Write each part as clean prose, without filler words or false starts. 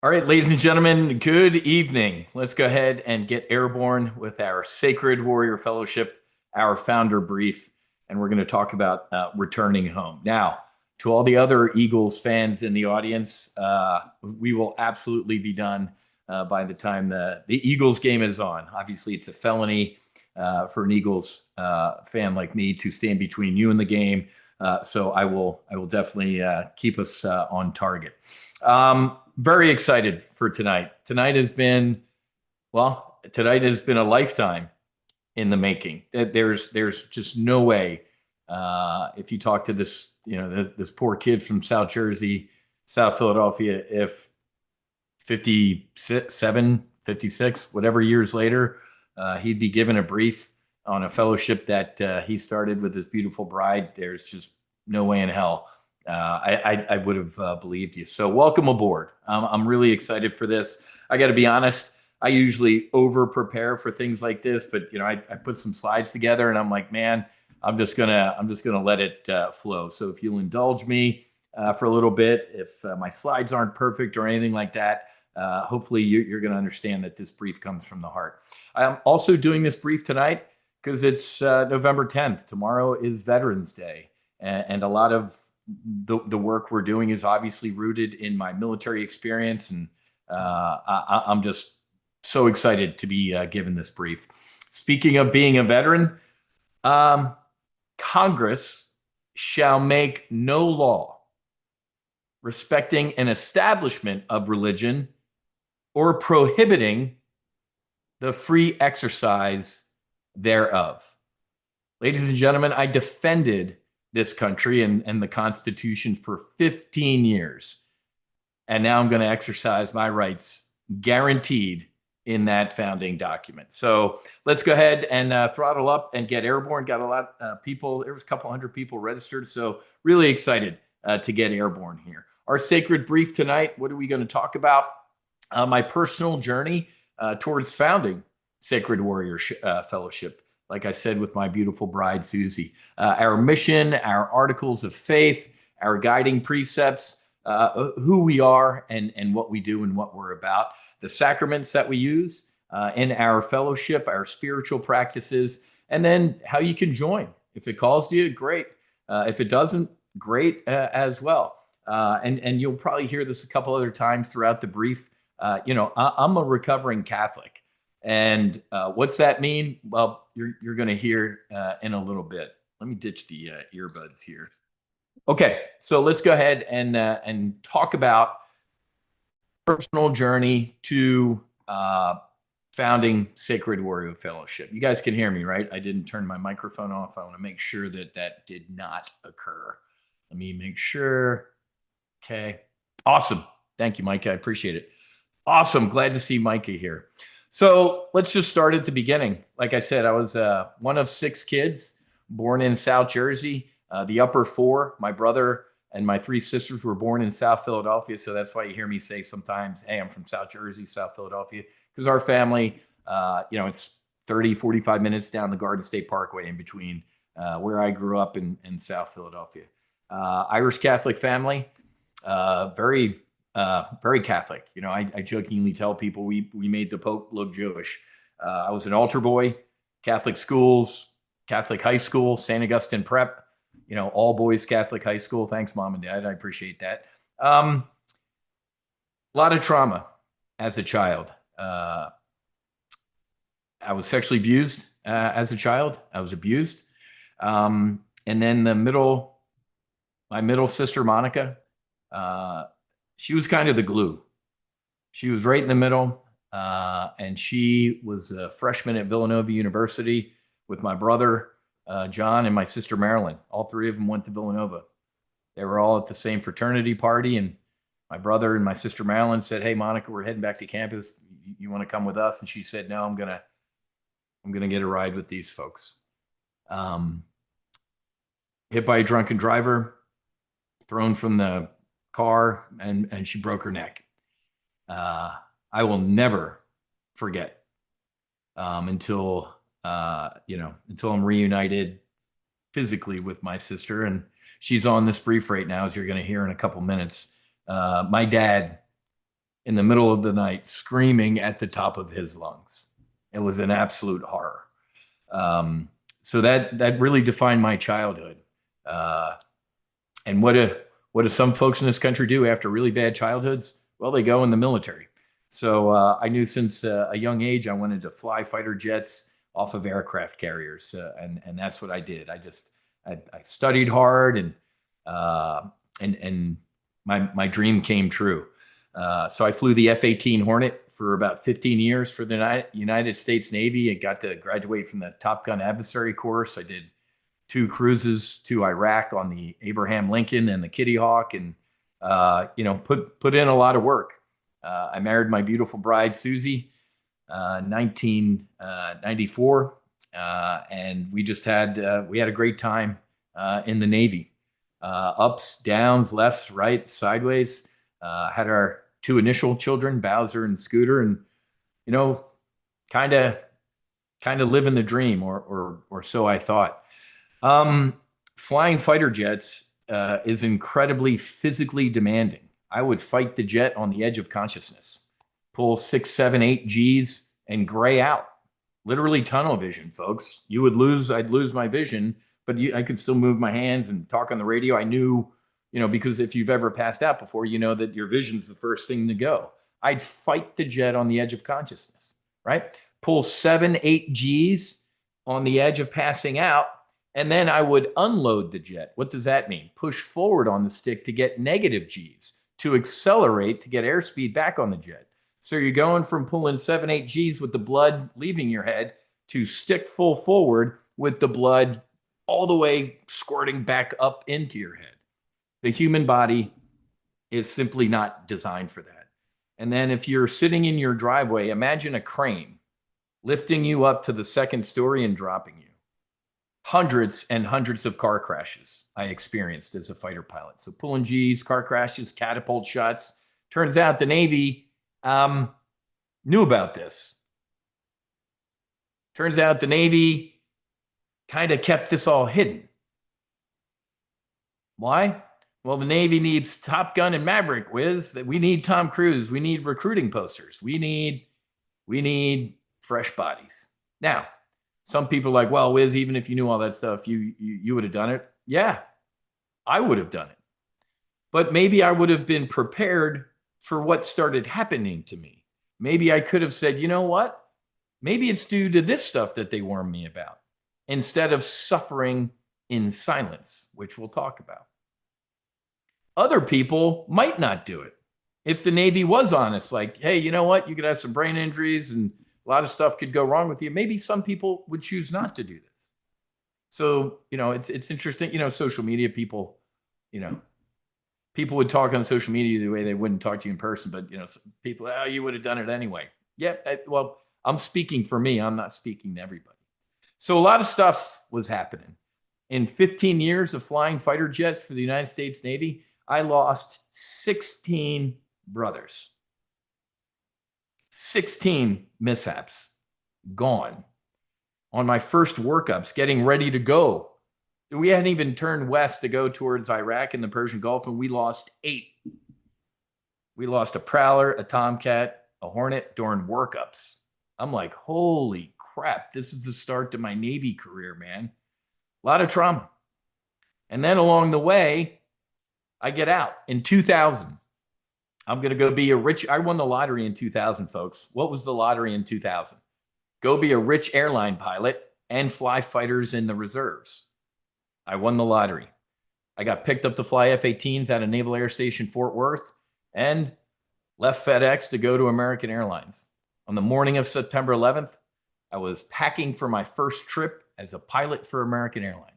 All right, ladies and gentlemen, good evening. Let's go ahead and get airborne with our Sacred Warrior Fellowship, our founder brief, and we're going to talk about returning home. Now, to all the other Eagles fans in the audience, we will absolutely be done by the time the Eagles game is on. Obviously, it's a felony for an Eagles fan like me to stand between you and the game. So I will definitely keep us on target. Very excited for tonight. Tonight has been a lifetime in the making. There's just no way. If you talk to this poor kid from South Jersey, South Philadelphia, if 57, 56, whatever years later, he'd be given a brief on a fellowship that he started with his beautiful bride. There's just no way in hell I would have believed you. So welcome aboard. I'm really excited for this. I got to be honest. I usually over prepare for things like this, but I put some slides together and I'm like, man, I'm just gonna let it flow. So if you'll indulge me for a little bit, if my slides aren't perfect or anything like that, hopefully you're going to understand that this brief comes from the heart. I'm also doing this brief tonight because it's November 10th. Tomorrow is Veterans Day, and a lot of the work we're doing is obviously rooted in my military experience, and I'm just so excited to be given this brief. Speaking of being a veteran, um, Congress shall make no law respecting an establishment of religion or prohibiting the free exercise thereof. Ladies and gentlemen, I defended this country and the Constitution for 15 years. And now I'm going to exercise my rights guaranteed in that founding document. So let's go ahead and throttle up and get airborne. Got a lot of people. There was a couple hundred people registered. So really excited to get airborne here. Our sacred brief tonight, what are we going to talk about? My personal journey towards founding Sacred Warrior Fellowship. Like I said, with my beautiful bride, Susie. Our mission, our articles of faith, our guiding precepts, who we are and what we do and what we're about, the sacraments that we use in our fellowship, our spiritual practices, and then how you can join. If it calls to you, great. If it doesn't, great as well. And you'll probably hear this a couple other times throughout the brief. I'm a recovering Catholic. And what's that mean? Well, you're going to hear in a little bit. Let me ditch the earbuds here. Okay, so let's go ahead and talk about personal journey to founding Sacred Warrior Fellowship. You guys can hear me, right? I didn't turn my microphone off. I want to make sure that that did not occur. Let me make sure. Okay, awesome. Thank you, Micah. I appreciate it. Awesome. Glad to see Micah here. So let's just start at the beginning. Like I said, I was one of six kids born in South Jersey. The upper four, my brother and my three sisters, were born in South Philadelphia. So that's why you hear me say sometimes, hey, I'm from South Jersey, South Philadelphia, because our family, it's 30, 45 minutes down the Garden State Parkway in between where I grew up in South Philadelphia. Irish Catholic family, very Catholic. I jokingly tell people we made the Pope look Jewish. I was an altar boy, Catholic schools, Catholic high school, St. Augustine Prep, all boys Catholic high school. Thanks, mom and dad. I appreciate that. A lot of trauma as a child. I was sexually abused as a child. I was abused. And then my middle sister, Monica, she was kind of the glue. She was right in the middle. And she was a freshman at Villanova University with my brother, John, and my sister, Marilyn. All three of them went to Villanova. They were all at the same fraternity party. And my brother and my sister, Marilyn, said, hey, Monica, we're heading back to campus. You want to come with us? And she said, no, I'm going to get a ride with these folks. Hit by a drunken driver, thrown from the car, and she broke her neck. I will never forget until I'm reunited physically with my sister, and she's on this brief right now, as you're going to hear in a couple minutes. My dad in the middle of the night, screaming at the top of his lungs. It was an absolute horror. So that really defined my childhood. And what do some folks in this country do after really bad childhoods? Well, they go in the military. So I knew since a young age I wanted to fly fighter jets off of aircraft carriers, and that's what I did. I studied hard, and my dream came true. So I flew the F-18 Hornet for about 15 years for the United States Navy. I got to graduate from the Top Gun adversary course. I did 2 cruises to Iraq on the Abraham Lincoln and the Kitty Hawk, and put in a lot of work. I married my beautiful bride Susie, 1994, and we had a great time in the Navy. Ups, downs, lefts, right, sideways. Had our 2 initial children, Bowser and Scooter, and kind of living the dream, or so I thought. Flying fighter jets is incredibly physically demanding. I would fight the jet on the edge of consciousness, pull 6, 7, 8 Gs and gray out. Literally tunnel vision, folks. I'd lose my vision, but I could still move my hands and talk on the radio. I knew, because if you've ever passed out before, you know that your vision's the first thing to go. I'd fight the jet on the edge of consciousness, right? Pull 7, 8 Gs on the edge of passing out, and then I would unload the jet. What does that mean? Push forward on the stick to get negative Gs, to accelerate, to get airspeed back on the jet. So you're going from pulling 7, 8 Gs with the blood leaving your head to stick full forward with the blood all the way squirting back up into your head. The human body is simply not designed for that. And then if you're sitting in your driveway, imagine a crane lifting you up to the 2nd story and dropping you. Hundreds and hundreds of car crashes I experienced as a fighter pilot. So pulling Gs, car crashes, catapult shots. Turns out the Navy knew about this. Turns out the Navy kind of kept this all hidden. Why? Well, the Navy needs Top Gun and Maverick, Wiz. We need Tom Cruise. We need recruiting posters. We need fresh bodies. Now, some people are like, well, Wiz, even if you knew all that stuff, you would have done it. Yeah, I would have done it. But maybe I would have been prepared for what started happening to me. Maybe I could have said, you know what? Maybe it's due to this stuff that they warned me about, instead of suffering in silence, which we'll talk about. Other people might not do it. If the Navy was honest, like, hey, you know what? You could have some brain injuries and a lot of stuff could go wrong with you. Maybe some people would choose not to do this. So, it's interesting, social media people, people would talk on social media the way they wouldn't talk to you in person, but, people, you would have done it anyway. Yeah. Well, I'm speaking for me. I'm not speaking to everybody. So a lot of stuff was happening. In 15 years of flying fighter jets for the United States Navy, I lost 16 brothers. 16 mishaps. Gone. On my first workups, getting ready to go. We hadn't even turned west to go towards Iraq and the Persian Gulf, and we lost 8. We lost a Prowler, a Tomcat, a Hornet during workups. I'm like, holy crap, this is the start to my Navy career, man. A lot of trauma. And then along the way, I get out. In 2000, I'm going to go be I won the lottery in 2000, folks. What was the lottery in 2000? Go be a rich airline pilot and fly fighters in the reserves. I won the lottery. I got picked up to fly F-18s out of Naval Air Station Fort Worth and left FedEx to go to American Airlines. On the morning of September 11th, I was packing for my first trip as a pilot for American Airlines.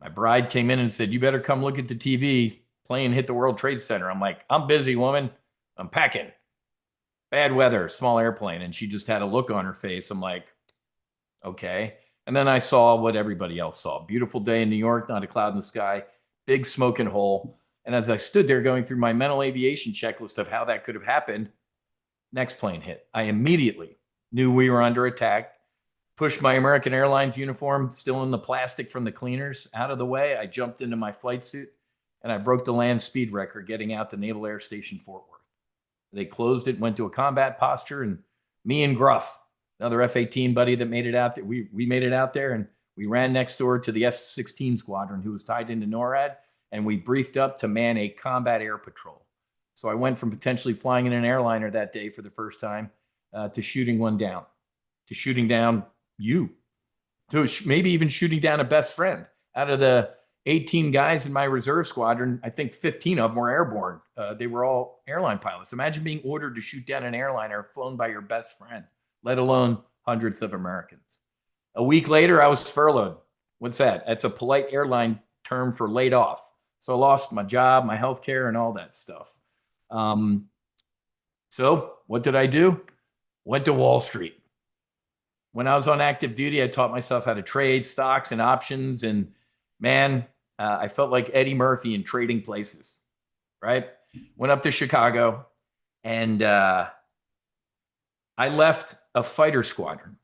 My bride came in and said, you better come look at the TV. Plane hit the World Trade Center. I'm like, I'm busy, woman. I'm packing. Bad weather, small airplane. And she just had a look on her face. I'm like, okay. And then I saw what everybody else saw. Beautiful day in New York, not a cloud in the sky, big smoking hole. And as I stood there going through my mental aviation checklist of how that could have happened, next plane hit. I immediately knew we were under attack, pushed my American Airlines uniform, still in the plastic from the cleaners, out of the way. I jumped into my flight suit and I broke the land speed record getting out to Naval Air Station Fort Worth. They closed it, went to a combat posture, and me and Gruff, another F-18 buddy that made it out there, we made it out there, and we ran next door to the F-16 squadron who was tied into NORAD, and we briefed up to man a combat air patrol. So I went from potentially flying in an airliner that day for the first time to shooting one down, to shooting down you, to maybe even shooting down a best friend. Out of the 18 guys in my reserve squadron, I think 15 of them were airborne. They were all airline pilots. Imagine being ordered to shoot down an airliner flown by your best friend, let alone hundreds of Americans. A week later, I was furloughed. What's that? That's a polite airline term for laid off. So I lost my job, my health care, and all that stuff. So what did I do? Went to Wall Street. When I was on active duty, I taught myself how to trade stocks and options. And man, I felt like Eddie Murphy in Trading Places, right? Went up to Chicago, and I left a fighter squadron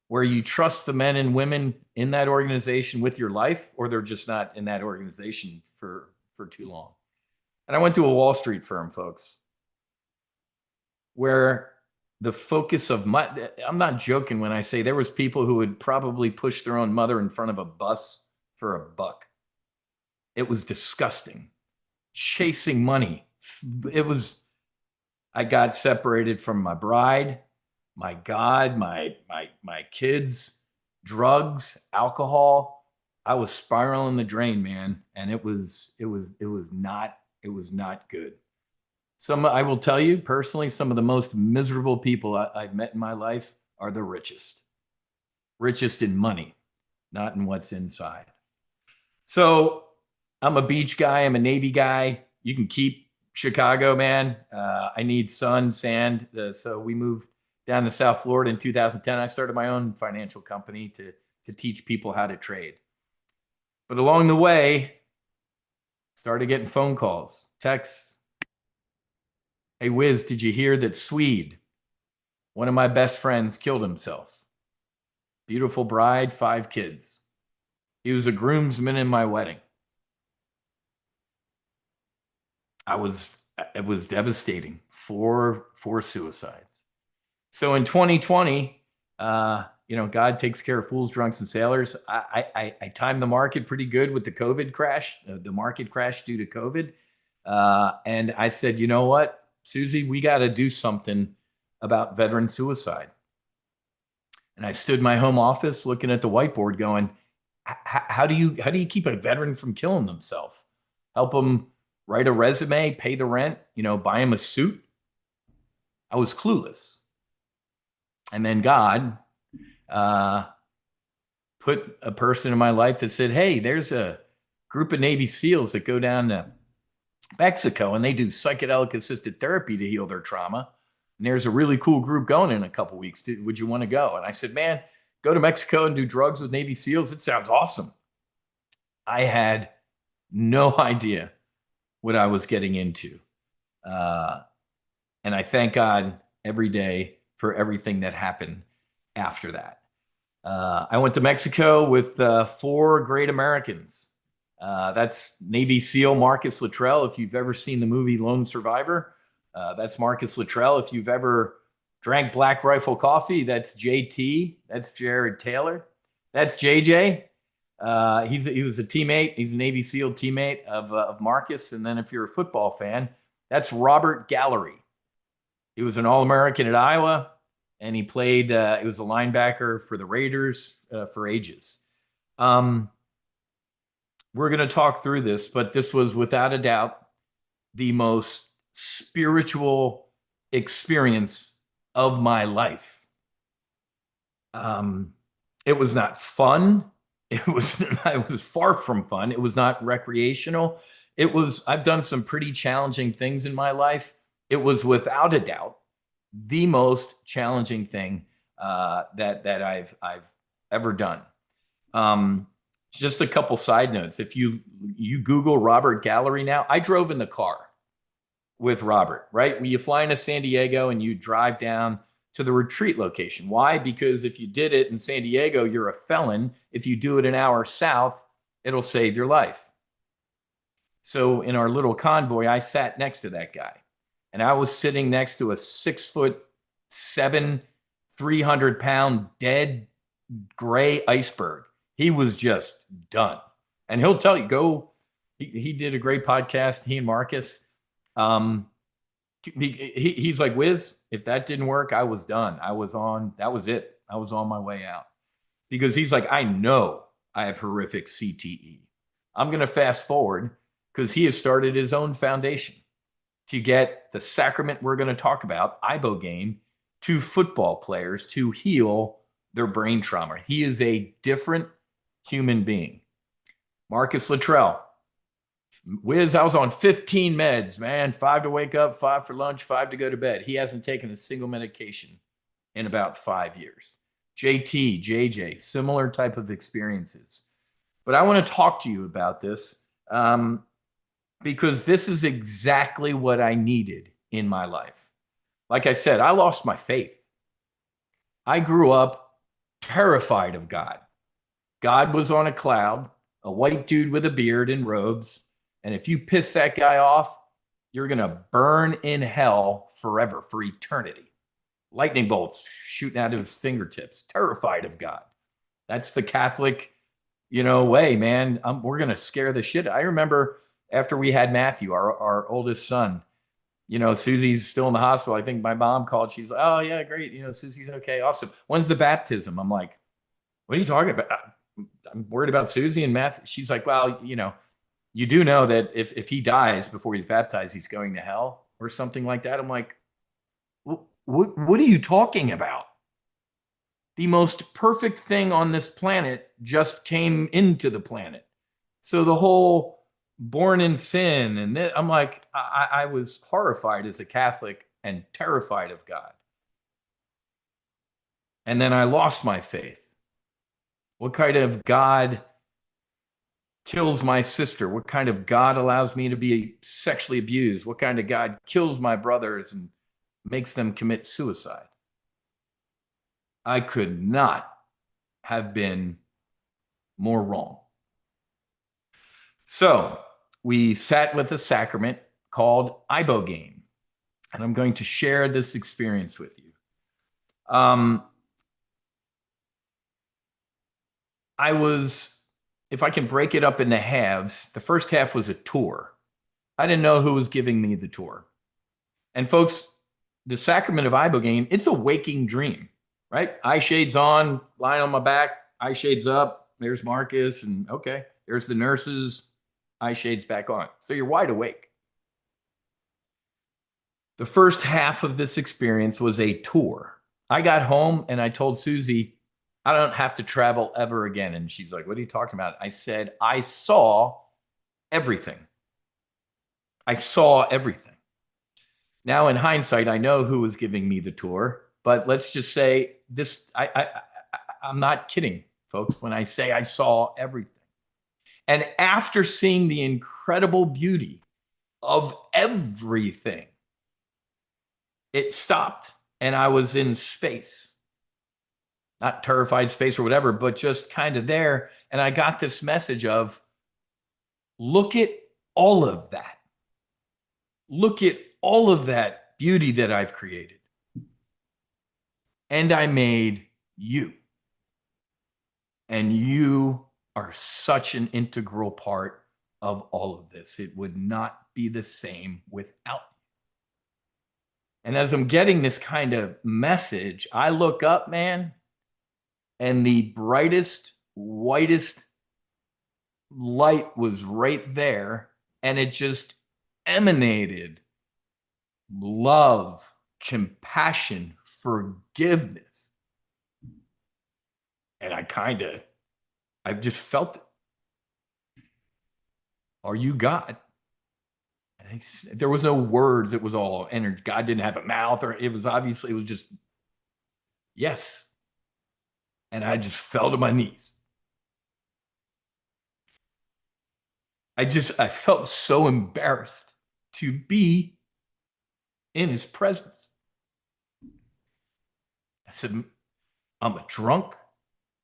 where you trust the men and women in that organization with your life, or they're just not in that organization for too long. And I went to a Wall Street firm, folks, where the focus of I'm not joking when I say there was people who would probably push their own mother in front of a bus for a buck. It was disgusting. Chasing money. I got separated from my bride, my God, my kids, drugs, alcohol. I was spiraling the drain, man. And it was not good. I will tell you personally, some of the most miserable people I've met in my life are the richest in money, not in what's inside. So I'm a beach guy. I'm a Navy guy. You can keep Chicago, man. I need sun, sand. So we moved down to South Florida in 2010. I started my own financial company to teach people how to trade. But along the way, started getting phone calls, texts. Hey, Wiz, did you hear that Swede, one of my best friends, killed himself? Beautiful bride, 5 kids. He was a groomsman in my wedding. It was devastating. 4 suicides. So in 2020, God takes care of fools, drunks, and sailors. I timed the market pretty good with the COVID crash, the market crash due to COVID. And I said, you know what, Susie, we got to do something about veteran suicide. And I stood in my home office looking at the whiteboard going, how do you keep a veteran from killing themselves? Help them write a resume, pay the rent, buy them a suit. I was clueless. And then God put a person in my life that said, hey, there's a group of Navy SEALs that go down to Mexico and they do psychedelic assisted therapy to heal their trauma. And there's a really cool group going in a couple weeks. Would you want to go? And I said, man, go to Mexico and do drugs with Navy SEALs. It sounds awesome. I had no idea what I was getting into. And I thank God every day for everything that happened after that. I went to Mexico with 4 great Americans. That's Navy SEAL Marcus Luttrell. If you've ever seen the movie Lone Survivor, that's Marcus Luttrell. If you've ever drank Black Rifle coffee, that's JT. That's Jared Taylor. That's JJ. He was a teammate. He's a Navy SEAL teammate of Marcus. And then if you're a football fan, that's Robert Gallery. He was an All-American at Iowa, and he played. He was a linebacker for the Raiders for ages. We're going to talk through this, but this was without a doubt the most spiritual experience of my life. It was not fun. It was far from fun. It was not recreational. I've done some pretty challenging things in my life. It was without a doubt the most challenging thing that I've ever done. Just a couple side notes. If you Google Robert Gallery now, I drove in the car with Robert, right? When you fly into San Diego and you drive down to the retreat location. Why? Because if you did it in San Diego, you're a felon. If you do it an hour south, it'll save your life. So in our little convoy, I sat next to that guy. And I was sitting next to a 6'7", 300-pound dead gray iceberg. He was just done. And he'll tell you, he did a great podcast, he and Marcus. He's like, Wiz, if that didn't work, I was done. That was it. I was on my way out. Because he's like, I know I have horrific CTE. I'm going to fast forward because he has started his own foundation to get the sacrament we're going to talk about, ibogaine, to football players to heal their brain trauma. He is a different human being. Marcus Luttrell. Wiz, I was on 15 meds, man. 5 to wake up, 5 for lunch, 5 to go to bed. He hasn't taken a single medication in about 5 years. JT, JJ, similar type of experiences. But I want to talk to you about this because this is exactly what I needed in my life. Like I said, I lost my faith. I grew up terrified of God. God was on a cloud, a white dude with a beard and robes. And if you piss that guy off, you're going to burn in hell forever, for eternity. Lightning bolts shooting out of his fingertips, terrified of God. That's the Catholic, way, man. We're going to scare the shit. I remember after we had Matthew, our oldest son, Susie's still in the hospital. I think my mom called. She's like, oh, yeah, great. Susie's okay. Awesome. When's the baptism? I'm like, what are you talking about? I'm worried about Susie and Matthew. She's like, well, you do know that if he dies before he's baptized, he's going to hell or something like that. I'm like, what are you talking about? The most perfect thing on this planet just came into the planet. So the whole born in sin, and I'm like, I was horrified as a Catholic and terrified of God. And then I lost my faith. What kind of God kills my sister? What kind of God allows me to be sexually abused? What kind of God kills my brothers and makes them commit suicide? I could not have been more wrong. So we sat with a sacrament called ibogaine, and I'm going to share this experience with you. If I can break it up into halves, the first half was a tour. I didn't know who was giving me the tour. And folks, the sacrament of ibogaine, it's a waking dream, right? Eye shades on, lying on my back, eye shades up. There's Marcus, and okay, there's the nurses, eye shades back on. So you're wide awake. The first half of this experience was a tour. I got home and I told Susie, I don't have to travel ever again. And she's like, what are you talking about? I said, I saw everything. I saw everything. Now, in hindsight, I know who was giving me the tour, but let's just say this, I'm not kidding, folks, when I say I saw everything. And after seeing the incredible beauty of everything, it stopped and I was in space. Not terrified space or whatever, but just kind of there. And I got this message of, look at all of that. Look at all of that beauty that I've created. And I made you. And you are such an integral part of all of this. It would not be the same without you. And as I'm getting this kind of message, I look up, man, and the brightest, whitest light was right there. And it just emanated love, compassion, forgiveness. And I just felt it. Are you God? And there was no words. It was all energy. God didn't have a mouth, or it was just, yes. And I just fell to my knees. I felt so embarrassed to be in his presence. I said, I'm a drunk.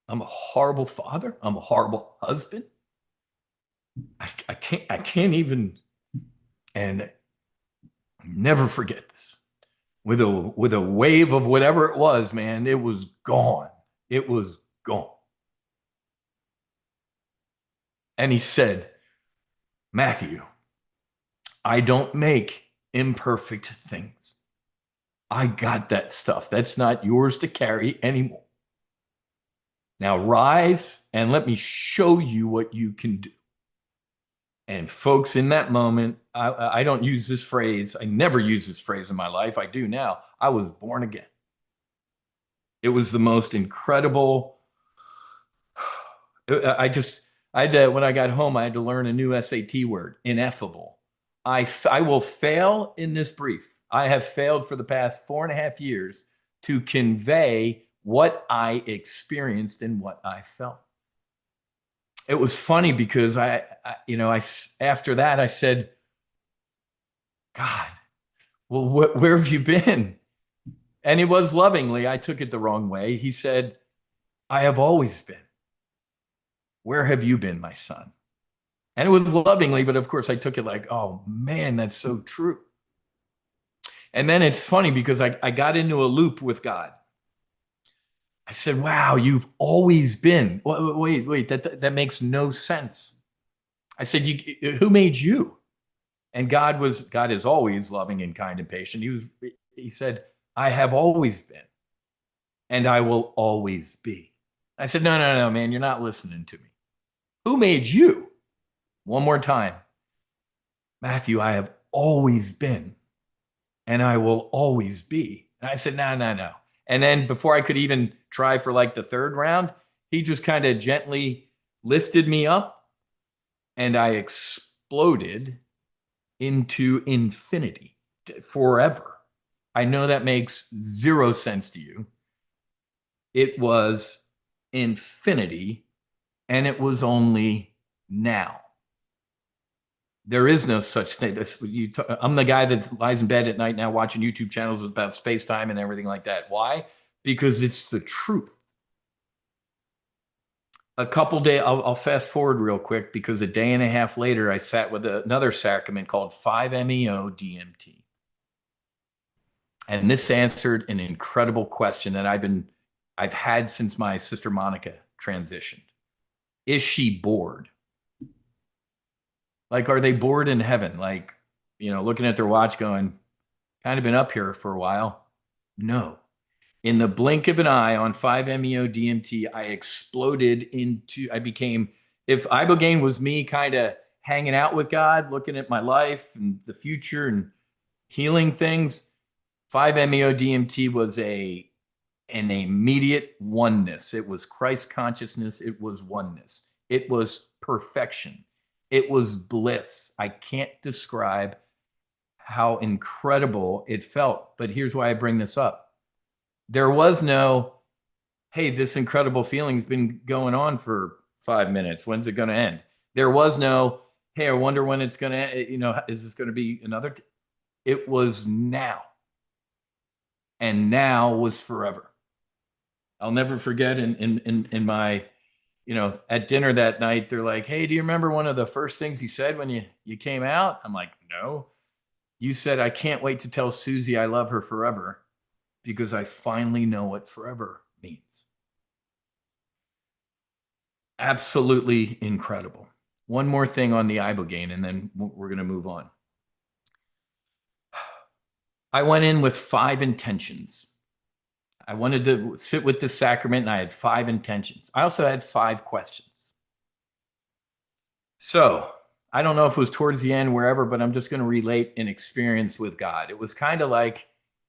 I'm a horrible father. I'm a horrible husband. I can't even. And Never forget this. With a wave of whatever it was, man, it was gone. It was gone. And he said, Matthew, I don't make imperfect things. I got that stuff. That's not yours to carry anymore. Now rise and let me show you what you can do. And folks, in that moment, I don't use this phrase. I never use this phrase in my life. I do now. I was born again. It was the most incredible. I just, I had to, when I got home, I had to learn a new SAT word, ineffable. I will fail in this brief. I have failed for the past 4.5 years to convey what I experienced and what I felt. It was funny because after that I said, God, well, where have you been? And it was lovingly. I took it the wrong way. He said, I have always been. Where have you been, my son? And it was lovingly, but of course I took it like, oh man, that's so true. And then it's funny because I got into a loop with God. I said, wow, you've always been. Wait, that makes no sense. I said, who made you? And God is always loving and kind and patient. He said, I have always been, and I will always be. I said, no, man, you're not listening to me. Who made you? One more time. Matthew, I have always been, and I will always be. And I said, no. And then before I could even try for like the third round, he just kind of gently lifted me up, and I exploded into infinity forever. I know that makes zero sense to you. It was infinity, and it was only now. There is no such thing. I'm the guy that lies in bed at night now watching YouTube channels about space time and everything like that. Why? Because it's the truth. A couple days, I'll fast forward real quick because a day and a half later, I sat with another sacrament called 5-MeO-DMT. And this answered an incredible question that I've had since my sister Monica transitioned. Is she bored? Like, are they bored in heaven? Like, looking at their watch going, kind of been up here for a while. No. In the blink of an eye on 5-MeO-DMT, I exploded I became, if Ibogaine was me kind of hanging out with God, looking at my life and the future and healing things, 5-MeO-DMT was an immediate oneness. It was Christ consciousness. It was oneness. It was perfection. It was bliss. I can't describe how incredible it felt. But here's why I bring this up. There was no, hey, this incredible feeling's been going on for 5 minutes. When's it going to end? There was no, hey, I wonder when it's going to, is this going to be another? It was now. And now was forever. I'll never forget in my, at dinner that night, they're like, hey, do you remember one of the first things you said when you came out? I'm like, no. You said, I can't wait to tell Susie I love her forever because I finally know what forever means. Absolutely incredible. One more thing on the Ibogaine, and then we're going to move on. I went in with 5 intentions. I wanted to sit with the sacrament, and I had 5 intentions. I also had 5 questions. So I don't know if it was towards the end, wherever, but I'm just going to relate an experience with God. It was kind of like,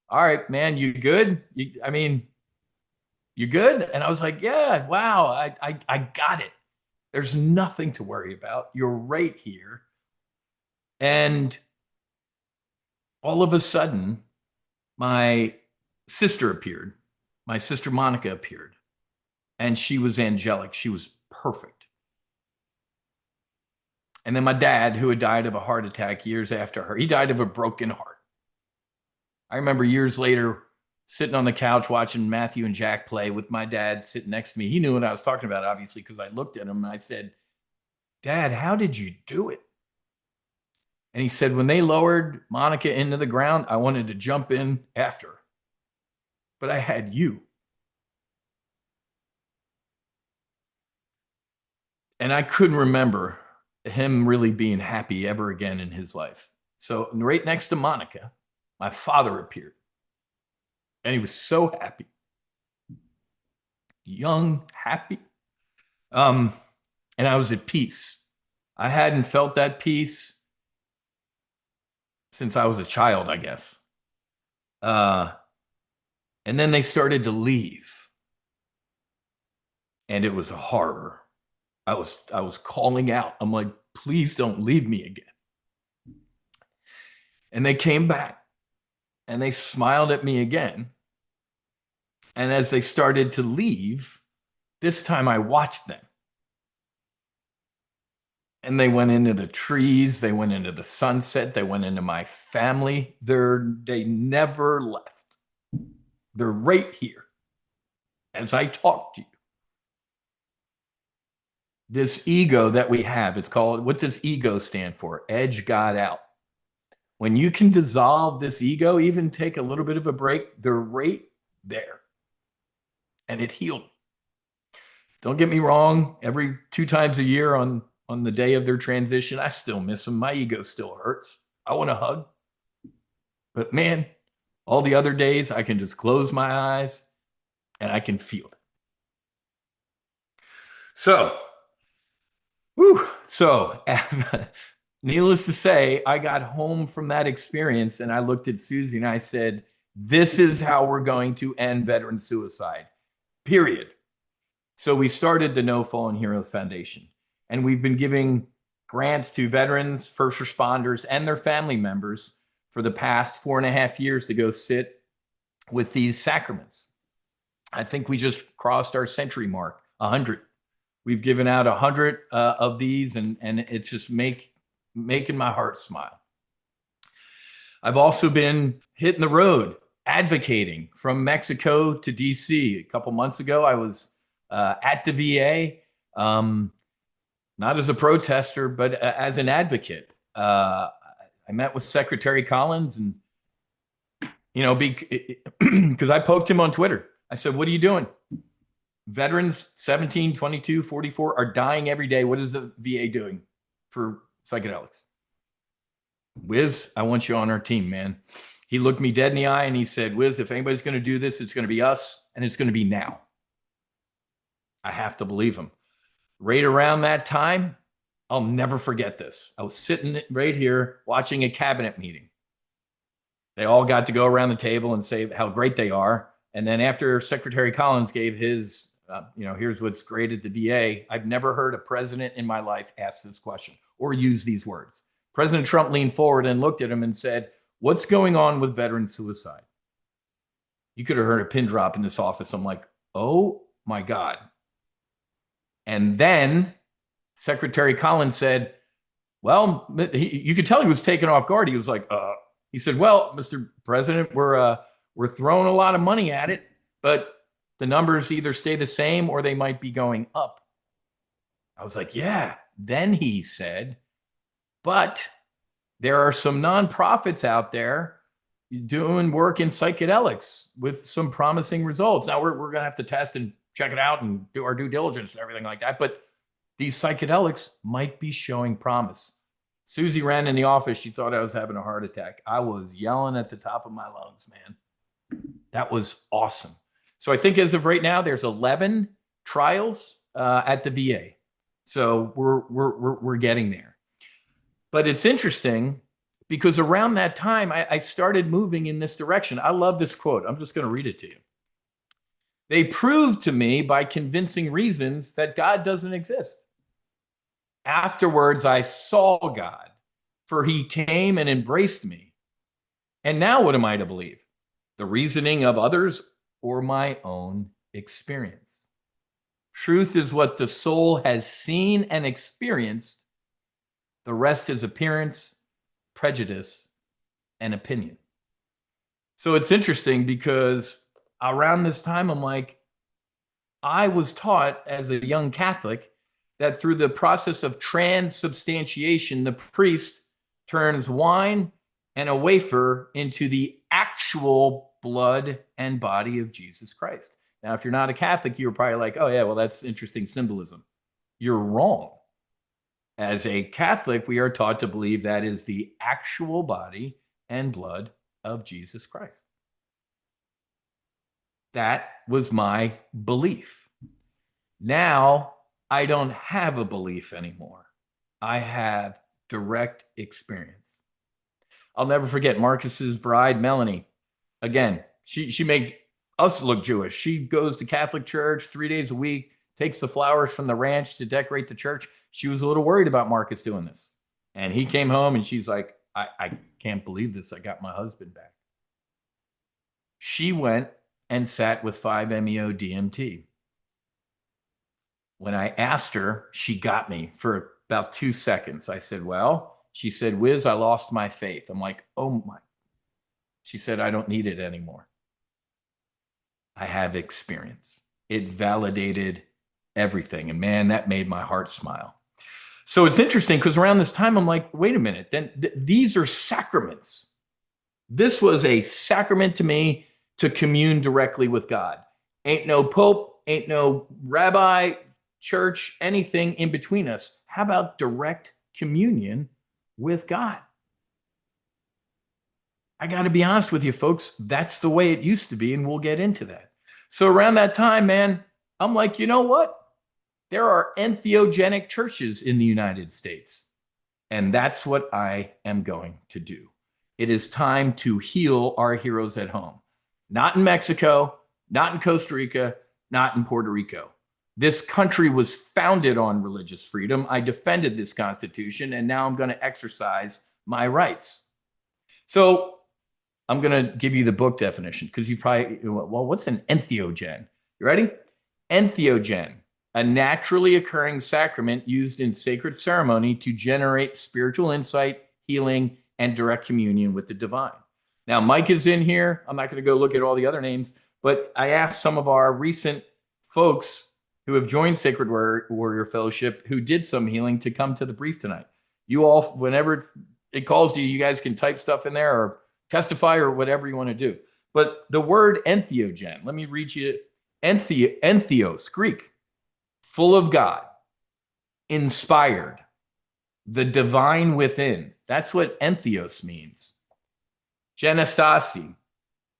all right, man, you good? You good? And I was like, yeah, wow, I got it. There's nothing to worry about. You're right here. And all of a sudden, my sister appeared. My sister Monica appeared. And she was angelic. She was perfect. And then my dad, who had died of a heart attack years after her, he died of a broken heart. I remember years later sitting on the couch watching Matthew and Jack play with my dad sitting next to me. He knew what I was talking about, obviously, because I looked at him and I said, Dad, how did you do it? And he said, when they lowered Monica into the ground, I wanted to jump in after her. But I had you. And I couldn't remember him really being happy ever again in his life. So right next to Monica, my father appeared. And he was so happy. Young, happy. Um, and I was at peace. I hadn't felt that peace since I was a child, I guess. Uh, and then they started to leave, and it was a horror. I was calling out. I'm like, please don't leave me again. And they came back, and they smiled at me again. And as they started to leave, this time I watched them. And they went into the trees, they went into the sunset, they went into my family. They never left. They're right here as I talk to you. This ego that we have, it's called, what does ego stand for? Edge God out. When you can dissolve this ego, even take a little bit of a break, they're right there. And it healed. Don't get me wrong, every 2 times a year on the day of their transition, I still miss them. My ego still hurts. I want to hug. But man, all the other days, I can just close my eyes and I can feel it. So, needless to say, I got home from that experience and I looked at Susie and I said, this is how we're going to end veteran suicide, period. So we started the No Fallen Heroes Foundation, and we've been giving grants to veterans, first responders, and their family members for the past 4.5 years to go sit with these sacraments. I think we just crossed our century mark, 100. We've given out 100 of these, and it's just making my heart smile. I've also been hitting the road, advocating from Mexico to DC. A couple months ago, I was at the VA, not as a protester, but as an advocate. I met with Secretary Collins, and because I poked him on Twitter. I said, what are you doing? Veterans 17, 22, 44 are dying every day. What is the VA doing for psychedelics? Wiz, I want you on our team, man. He looked me dead in the eye and he said, Wiz, if anybody's going to do this, it's going to be us, and it's going to be now. I have to believe him. Right around that time, I'll never forget this. I was sitting right here watching a cabinet meeting. They all got to go around the table and say how great they are. And then after Secretary Collins gave his, here's what's great at the VA, I've never heard a president in my life ask this question or use these words. President Trump leaned forward and looked at him and said, what's going on with veteran suicide? You could have heard a pin drop in this office. I'm like, oh my God. And then Secretary Collins said, well, you could tell he was taken off guard. He was like, he said, well, Mr. President, we're throwing a lot of money at it, but the numbers either stay the same or they might be going up. I was like, yeah. Then he said, but there are some nonprofits out there doing work in psychedelics with some promising results. Now we're going to have to test and check it out and do our due diligence and everything like that. But these psychedelics might be showing promise. Susie ran in the office. She thought I was having a heart attack. I was yelling at the top of my lungs, man. That was awesome. So I think as of right now, there's 11 trials at the VA. So we're getting there. But it's interesting because around that time, I started moving in this direction. I love this quote. I'm just going to read it to you. They proved to me by convincing reasons that God doesn't exist. Afterwards, I saw God, for he came and embraced me. And now what am I to believe? The reasoning of others or my own experience? Truth is what the soul has seen and experienced. The rest is appearance, prejudice, and opinion. So it's interesting because around this time, I'm like, I was taught as a young Catholic that through the process of transubstantiation, the priest turns wine and a wafer into the actual blood and body of Jesus Christ. Now, if you're not a Catholic, you're probably like, oh, yeah, well, that's interesting symbolism. You're wrong. As a Catholic, we are taught to believe that is the actual body and blood of Jesus Christ. That was my belief. Now, I don't have a belief anymore. I have direct experience. I'll never forget Marcus's bride, Melanie. Again, she makes us look Jewish. She goes to Catholic church 3 days a week, takes the flowers from the ranch to decorate the church. She was a little worried about Marcus doing this. And he came home and she's like, I can't believe this. I got my husband back. She went and sat with 5-MeO DMT. When I asked her, she got me for about 2 seconds. I said, well, she said, Wiz, I lost my faith. I'm like, oh my. She said, I don't need it anymore. I have experience. It validated everything. And man, that made my heart smile. So it's interesting because around this time, I'm like, wait a minute, then these are sacraments. This was a sacrament to me to commune directly with God. Ain't no pope, ain't no rabbi, church, anything in between us. How about direct communion with God? I got to be honest with you, folks. That's the way it used to be, and we'll get into that. So around that time, man, I'm like, you know what? There are entheogenic churches in the United States, and that's what I am going to do. It is time to heal our heroes at home. Not in Mexico, not in Costa Rica, not in Puerto Rico. This country was founded on religious freedom. I defended this Constitution, and now I'm going to exercise my rights. So I'm going to give you the book definition because you probably, well, what's an entheogen? You ready? Entheogen, a naturally occurring sacrament used in sacred ceremony to generate spiritual insight, healing, and direct communion with the divine. Now, Mike is in here. I'm not going to go look at all the other names, but I asked some of our recent folks who have joined Sacred Warrior Fellowship who did some healing to come to the brief tonight. You all, whenever it calls to you, you guys can type stuff in there or testify or whatever you want to do. But the word entheogen, let me read you entheos, Greek, full of God, inspired, the divine within. That's what entheos means. Genestasi,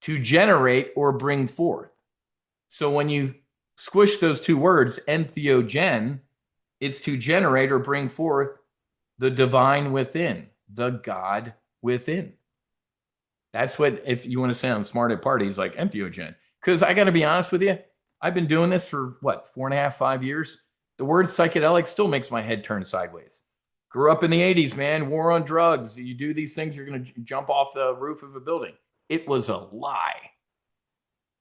to generate or bring forth. So when you squish those two words, entheogen, it's to generate or bring forth the divine within, the God within. That's what, if you want to sound smart at parties, like entheogen. Because I got to be honest with you, I've been doing this for what, 4.5, 5 years? The word psychedelic still makes my head turn sideways. Grew up in the 80s, man, war on drugs. You do these things, you're going to jump off the roof of a building. It was a lie.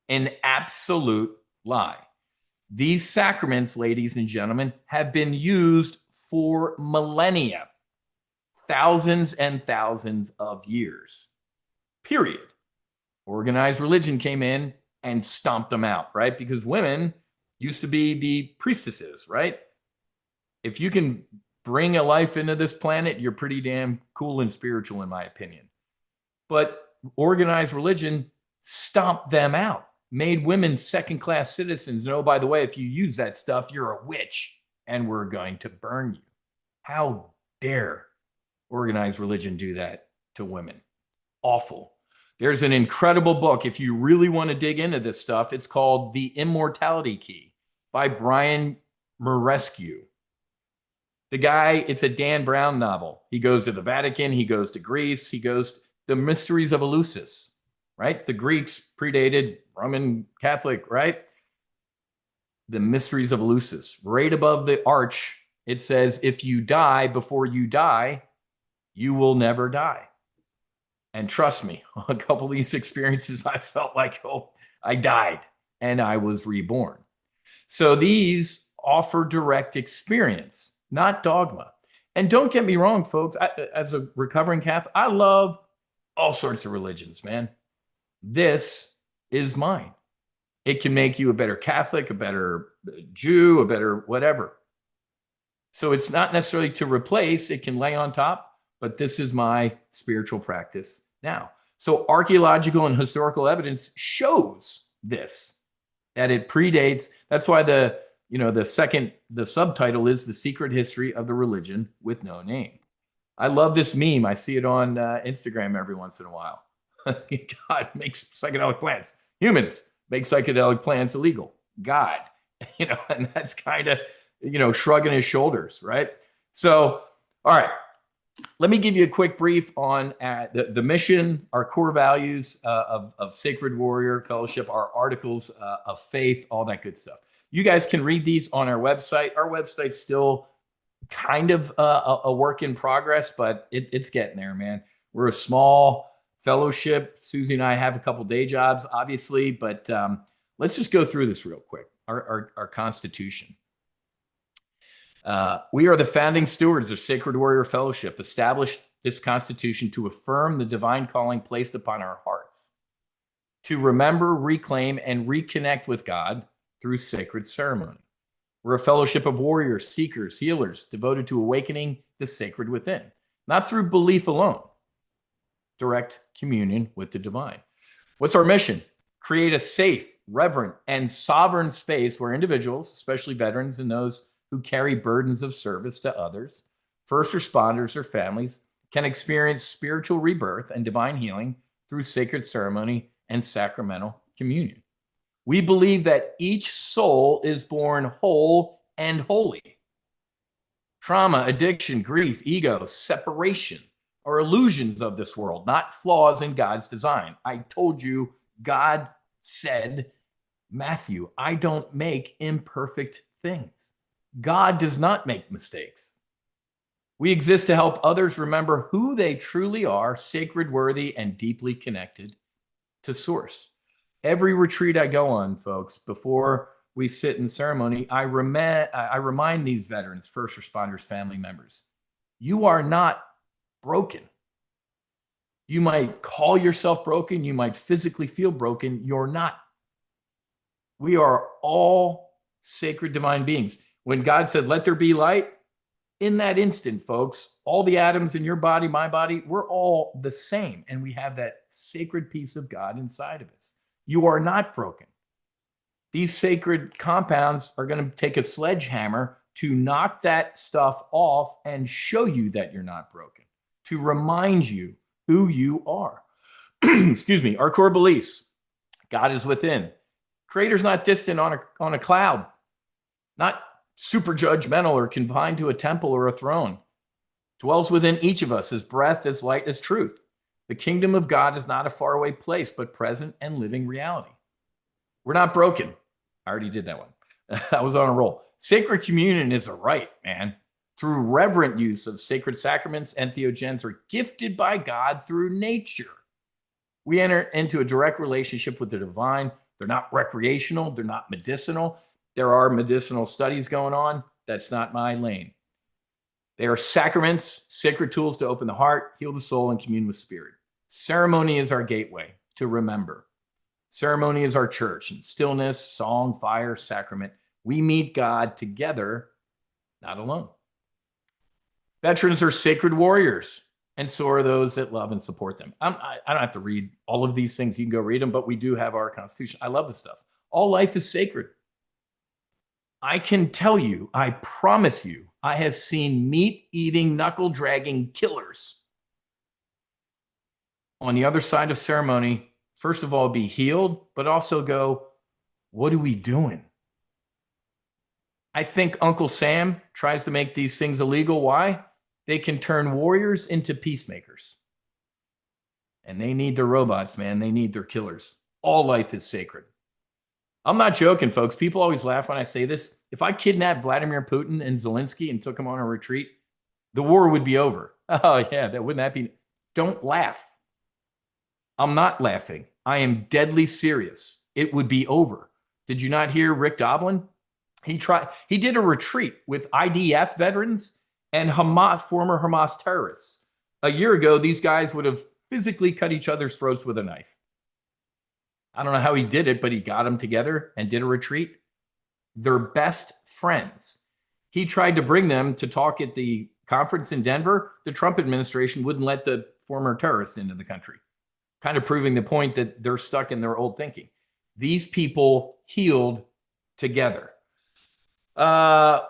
An absolute lie. These sacraments, ladies and gentlemen, have been used for millennia, thousands and thousands of years, period. Organized religion came in and stomped them out, right? Because women used to be the priestesses, right? If you can bring a life into this planet, you're pretty damn cool and spiritual, in my opinion. But organized religion stomped them out, made women second-class citizens. And oh, by the way, if you use that stuff, you're a witch, and we're going to burn you. How dare organized religion do that to women? Awful. There's an incredible book, if you really want to dig into this stuff. It's called The Immortality Key by Brian Marescu. The guy, it's a Dan Brown novel. He goes to the Vatican, he goes to Greece, he goes to the mysteries of Eleusis, right? The Greeks predated Roman Catholic, right? The mysteries of Eleusis. Right above the arch, it says, if you die before you die, you will never die. And trust me, a couple of these experiences, I felt like, oh, I died and I was reborn. So these offer direct experience, not dogma. And don't get me wrong, folks, as a recovering Catholic, I love all sorts of religions, man. This is mine. It can make you a better Catholic, a better Jew, a better whatever. So it's not necessarily to replace, it can lay on top, but this is my spiritual practice now. So archaeological and historical evidence shows this, that it predates. That's why the subtitle is The Secret History of the Religion with No Name. I love this meme. I see it on Instagram every once in a while. God makes psychedelic plants. Humans make psychedelic plants illegal. God, and that's kind of, shrugging his shoulders, right? So, all right, let me give you a quick brief on the mission, our core values of Sacred Warrior Fellowship, our articles of faith, all that good stuff. You guys can read these on our website. Our website's still kind of a work in progress, but it's getting there, man. We're a small fellowship. Susie and I have a couple day jobs, obviously, but let's just go through this real quick. Our Constitution. We are the founding stewards of Sacred Warrior Fellowship, established this Constitution to affirm the divine calling placed upon our hearts, to remember, reclaim, and reconnect with God through sacred ceremony. We're a fellowship of warriors, seekers, healers, devoted to awakening the sacred within, not through belief alone, direct communion with the divine. What's our mission? Create a safe, reverent, and sovereign space where individuals, especially veterans and those who carry burdens of service to others, first responders, or families, can experience spiritual rebirth and divine healing through sacred ceremony and sacramental communion. We believe that each soul is born whole and holy. Trauma, addiction, grief, ego, separation are illusions of this world, not flaws in God's design. I told you, God said, Matthew, I don't make imperfect things. God does not make mistakes. We exist to help others remember who they truly are, sacred, worthy, and deeply connected to Source. Every retreat I go on, folks, before we sit in ceremony, I remind these veterans, first responders, family members, you are not broken. You might call yourself broken. You might physically feel broken. You're not. We are all sacred divine beings. When God said, let there be light, in that instant, folks, all the atoms in your body, my body, we're all the same. And we have that sacred piece of God inside of us. You are not broken. These sacred compounds are going to take a sledgehammer to knock that stuff off and show you that you're not broken, to remind you who you are. Excuse me. Our core beliefs. God is within. Creator's not distant on a cloud, not super judgmental or confined to a temple or a throne. Dwells within each of us as breath, as light, as truth. The kingdom of God is not a faraway place, but present and living reality. We're not broken. I already did that one. I was on a roll. Sacred communion is a rite, man. Through reverent use of sacred sacraments, entheogens are gifted by God through nature. We enter into a direct relationship with the divine. They're not recreational. They're not medicinal. There are medicinal studies going on. That's not my lane. They are sacraments, sacred tools to open the heart, heal the soul, and commune with spirit. Ceremony is our gateway to remember. Ceremony is our church, and stillness, song, fire, sacrament. We meet God together, not alone. Veterans are sacred warriors, and so are those that love and support them. I don't have to read all of these things. You can go read them, but we do have our Constitution. I love this stuff. All life is sacred. I can tell you, I promise you, I have seen meat-eating, knuckle-dragging killers on the other side of ceremony, first of all, be healed, but also go, what are we doing? I think Uncle Sam tries to make these things illegal. Why? They can turn warriors into peacemakers. And they need their robots, man. They need their killers. All life is sacred. I'm not joking, folks. People always laugh when I say this. If I kidnapped Vladimir Putin and Zelensky and took them on a retreat, the war would be over. Oh, yeah, wouldn't that be? Don't laugh. I'm not laughing. I am deadly serious. It would be over. Did you not hear Rick Doblin? He did a retreat with IDF veterans and former Hamas terrorists. A year ago, these guys would have physically cut each other's throats with a knife. I don't know how he did it, but he got them together and did a retreat. They're best friends. He tried to bring them to talk at the conference in Denver, the Trump administration wouldn't let the former terrorists into the country, kind of proving the point that they're stuck in their old thinking. These people healed together.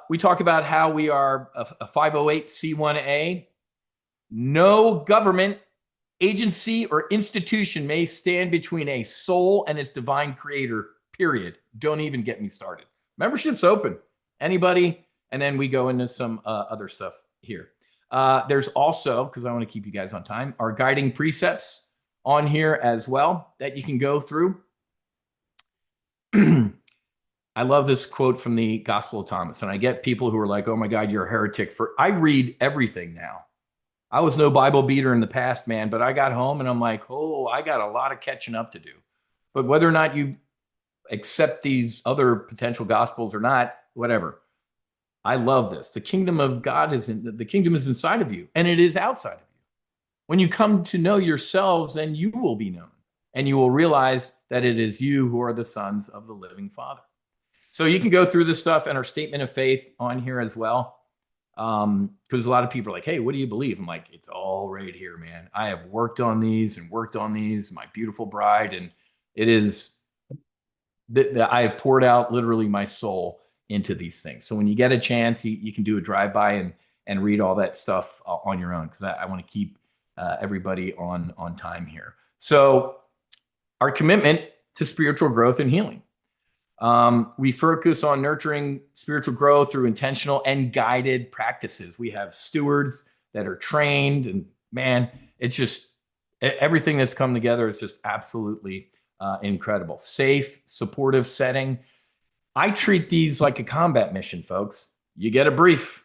We talk about how we are a 508c1a. No government, agency, or institution may stand between a soul and its divine creator, period. Don't even get me started. Membership's open. Anybody? And then we go into some other stuff here. There's also, because I want to keep you guys on time, our guiding precepts on here as well that you can go through. I love this quote from the Gospel of Thomas, and I get people who are like, oh my God, you're a heretic. I read everything now. I was no Bible beater in the past, man, but I got home and I'm like, oh, I got a lot of catching up to do. But whether or not you accept these other potential gospels or not, whatever. I love this. The kingdom of God the kingdom is inside of you, and it is outside of you. When you come to know yourselves, then you will be known, and you will realize that it is you who are the sons of the living Father. So you can go through this stuff and our statement of faith on here as well. Because a lot of people are like, hey, what do you believe? I'm like, it's all right here, man. I have worked on these, my beautiful bride, and it is that I have poured out literally my soul into these things. So when you get a chance, you can do a drive-by and read all that stuff on your own, because I want to keep everybody on time here. So our commitment to spiritual growth and healing. We focus on nurturing spiritual growth through intentional and guided practices. We have stewards that are trained, and man, it's just everything that's come together is just absolutely incredible. Safe, supportive setting. I treat these like a combat mission, folks. You get a brief.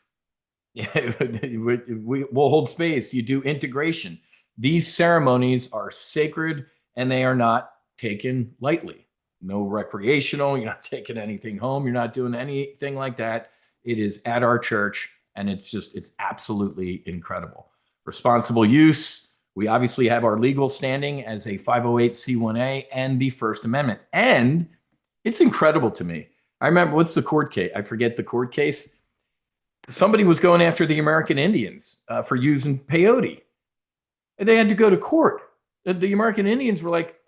We'll hold space. You do integration. These ceremonies are sacred and they are not taken lightly. No recreational. You're not taking anything home. You're not doing anything like that. It is at our church, and it's absolutely incredible. Responsible use. We obviously have our legal standing as a 508c1a and the First Amendment. And it's incredible to me. I remember, what's the court case? I forget the court case. Somebody was going after the American Indians for using peyote. And they had to go to court. The American Indians were like,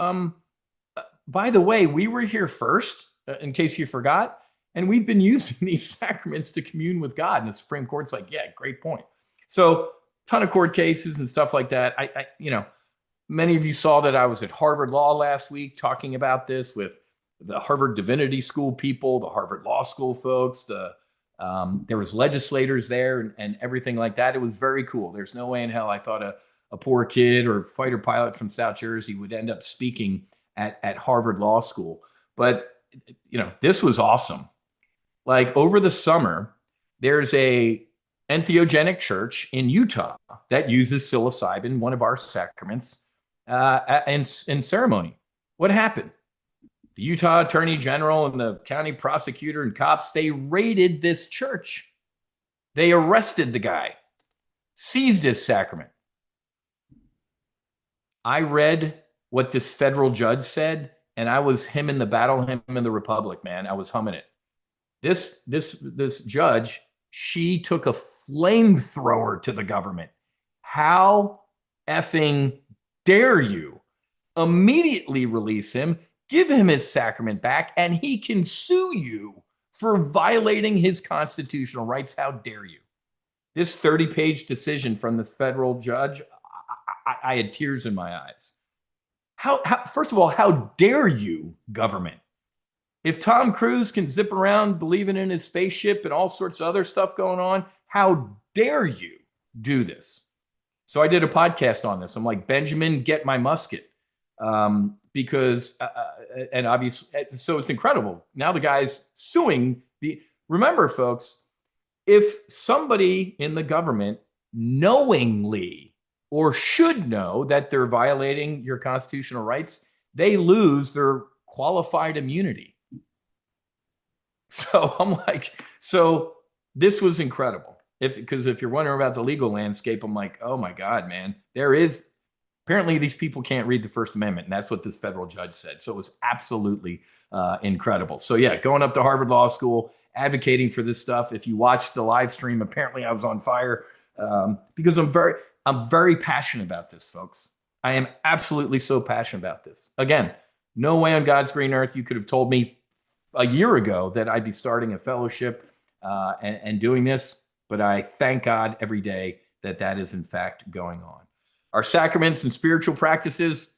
by the way, we were here first, in case you forgot, and we've been using these sacraments to commune with God. And the Supreme Court's like, yeah, great point. So ton of court cases and stuff like that. Many of you saw that I was at Harvard Law last week talking about this with the Harvard Divinity School people, the Harvard Law School folks, there was legislators there and everything like that. It was very cool. There's no way in hell I thought a poor kid or fighter pilot from South Jersey would end up speaking at Harvard Law School. But, this was awesome. Like over the summer, there's a entheogenic church in Utah that uses psilocybin, one of our sacraments, in ceremony. What happened? The Utah Attorney General and the county prosecutor and cops, they raided this church. They arrested the guy, seized his sacrament. I read what this federal judge said, and I was him in the battle, him in the republic, man. I was humming it. This judge, she took a flamethrower to the government. How effing dare you immediately release him, give him his sacrament back, and he can sue you for violating his constitutional rights. How dare you? This 30-page decision from this federal judge, I had tears in my eyes. First of all, how dare you, government? If Tom Cruise can zip around believing in his spaceship and all sorts of other stuff going on, how dare you do this? So I did a podcast on this. I'm like, Benjamin, get my musket. Because, and obviously, so it's incredible. Now the guy's suing remember, folks, if somebody in the government knowingly or should know that they're violating your constitutional rights, they lose their qualified immunity. So I'm like, so this was incredible. Because if you're wondering about the legal landscape, I'm like, oh my God, man, apparently these people can't read the First Amendment. And that's what this federal judge said. So it was absolutely incredible. So yeah, going up to Harvard Law School, advocating for this stuff. If you watched the live stream, apparently I was on fire. because I'm very passionate about this, folks. I am absolutely so passionate about this. Again, no way on God's green earth you could have told me a year ago that I'd be starting a fellowship and doing this, but I thank God every day that that is in fact going on. Our sacraments and spiritual practices,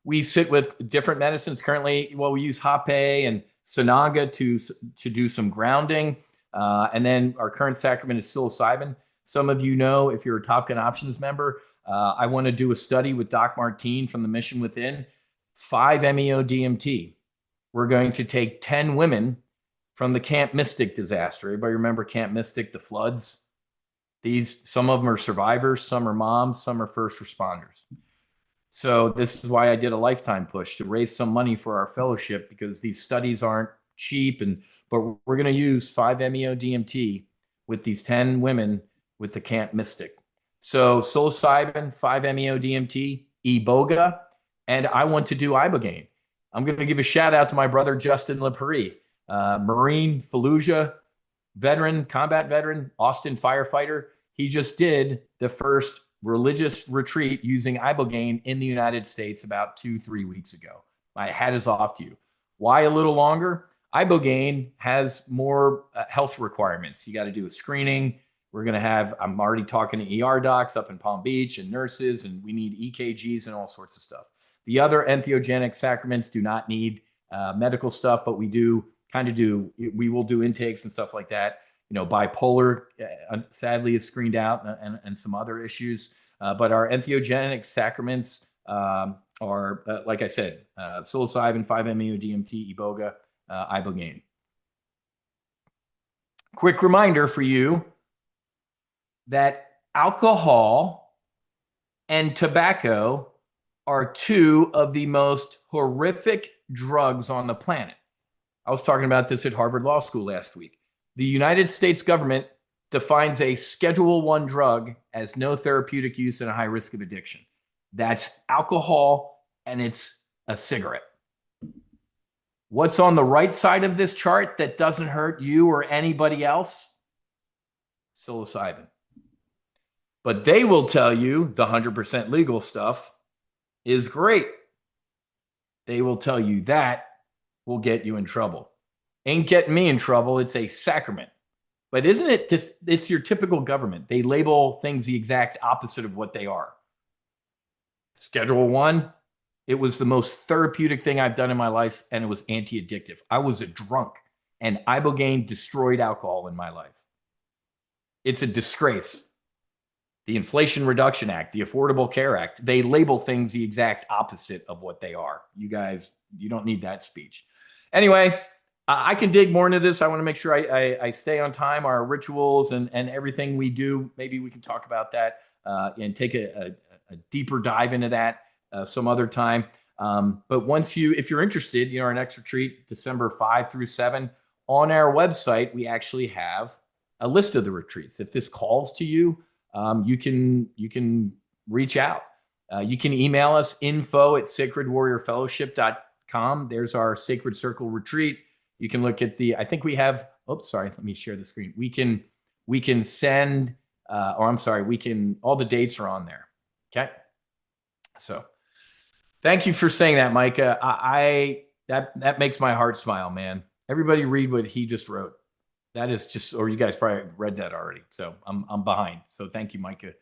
we sit with different medicines currently. Well, we use Hape and Sanaga to do some grounding. And then our current sacrament is psilocybin. Some of you know, if you're a Top Gun Options member, I want to do a study with Doc Martine from the Mission Within, 5-MeO DMT. We're going to take 10 women from the Camp Mystic disaster. Everybody remember Camp Mystic, the floods? Some of them are survivors, some are moms, some are first responders. So this is why I did a lifetime push to raise some money for our fellowship, because these studies aren't cheap. But we're going to use 5-MeO DMT with these 10 women with the Camp Mystic. So psilocybin, 5-MeO DMT, Iboga, and I want to do Ibogaine. I'm going to give a shout out to my brother, Justin LaPerie, Marine Fallujah veteran, combat veteran, Austin firefighter. He just did the first religious retreat using Ibogaine in the United States about 2-3 weeks ago. My hat is off to you. Why a little longer? Ibogaine has more health requirements. You got to do a screening. We're going to have, I'm already talking to ER docs up in Palm Beach and nurses, and we need EKGs and all sorts of stuff. The other entheogenic sacraments do not need medical stuff, but we will do intakes and stuff like that. You know, bipolar sadly is screened out, and some other issues. But our entheogenic sacraments are, like I said, psilocybin, 5-MeO DMT, Iboga, Ibogaine. Quick reminder for you that alcohol and tobacco are two of the most horrific drugs on the planet. I was talking about this at Harvard Law School last week. The United States government defines a Schedule I drug as no therapeutic use and a high risk of addiction. That's alcohol, and it's a cigarette. What's on the right side of this chart that doesn't hurt you or anybody else? Psilocybin. But they will tell you the 100% legal stuff is great. They will tell you that will get you in trouble. Ain't getting me in trouble. It's a sacrament. But isn't it this? It's your typical government. They label things the exact opposite of what they are. Schedule I, it was the most therapeutic thing I've done in my life, and it was anti-addictive. I was a drunk, and Ibogaine destroyed alcohol in my life. It's a disgrace. The Inflation Reduction Act, the Affordable Care Act, they label things the exact opposite of what they are. You guys, you don't need that speech. Anyway, I can dig more into this. I want to make sure I stay on time. Our rituals and everything we do, maybe we can talk about that and take a deeper dive into that some other time. But if you're interested, our next retreat, December 5 through 7, on our website, we actually have a list of the retreats. If this calls to you, you can reach out. You can email us info@sacredwarriorfellowship.com. There's our Sacred Circle retreat. You can look at I think we have, let me share the screen. We can send, all the dates are on there. Okay. So thank you for saying that, Micah. That makes my heart smile, man. Everybody read what he just wrote. That is just, or you guys probably read that already. So I'm behind. So thank you, Micah.